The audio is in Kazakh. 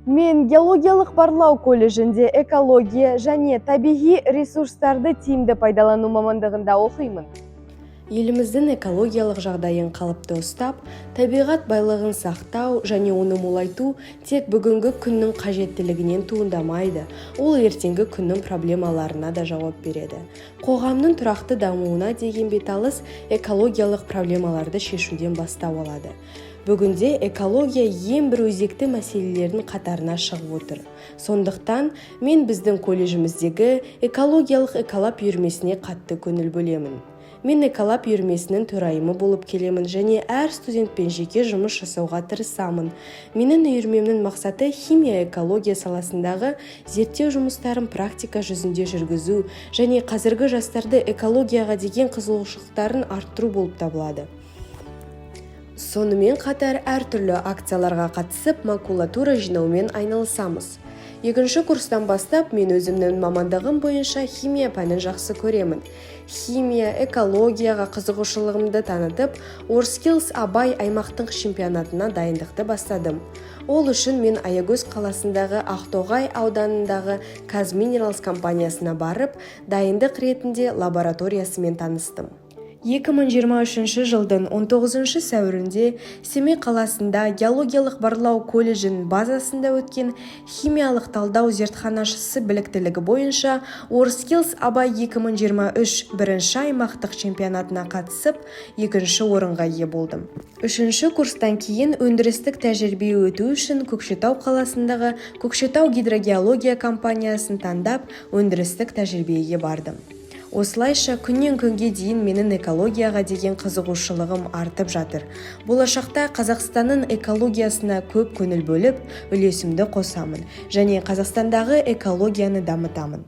Мен геологиялық барлау колледжінде экология және табиғи ресурстарды тиімді пайдалану мамандығында оқимын. Еліміздің экологиялық жағдайын қалыпты ұстап, табиғат байлығын сақтау және оны молайту тек бүгінгі күннің қажеттілігінен туындамайды, ол ертеңгі күннің проблемаларына да жауап береді. Қоғамның тұрақты дамуына деген беталыс экологиялық проблемаларды шешуден бастау алады. Бүгінде экология ең бір өзекті мәселелердің қатарына шығып отыр. Сондықтан мен біздің колледжіміздегі экологиялық эколаб үйірмесіне қатты көңіл бөлемін. Мен эколаб үйірмесінің төрайымы болып келемін және әр студентпен жеке жұмыс жасауға тырысамын. Менің үйірмемнің мақсаты химия экология саласындағы зерттеу жұмыстарын практика жүзінде жүргізу және қазіргі жастарды экологияға деген қызығушылықтарын арттыру болып табылады. Сонымен қатар әртүрлі акцияларға қатысып макулатура жинаумен айналысамыз. Екінші курстан бастап мен өзімнің мамандығым бойынша химия пәнін жақсы көремін. Химия, экологияға қызығушылығымды танытып, Орскилс Абай аймақтың чемпионатына дайындықты бастадым. Ол үшін мен Аягөз қаласындағы Ақтоғай ауданындағы Казминералс компаниясына барып, дайындық ретінде лабораториясымен таныстым. 2023 жылдың 19 сәуірінде Семей қаласында геологиялық барлау колледжінің базасында өткен химиялық талдау зертханашысы біліктілігі бойынша Орскилс Абай 2023 бірінші аймақтық чемпионатына қатысып, екінші орынға ие болдым. Үшінші курстан кейін өндірістік тәжірибе өту үшін Көкшетау қаласындағы Көкшетау гидрогеология компаниясын таңдап, өндірістік тәжірибеге бардым. Осылайша күннен күнге дейін менің экологияға деген қызығушылығым артып жатыр. Болашақта Қазақстанның экологиясына көп көңіл бөліп, үлесімді қосамын және Қазақстандағы экологияны дамытамын.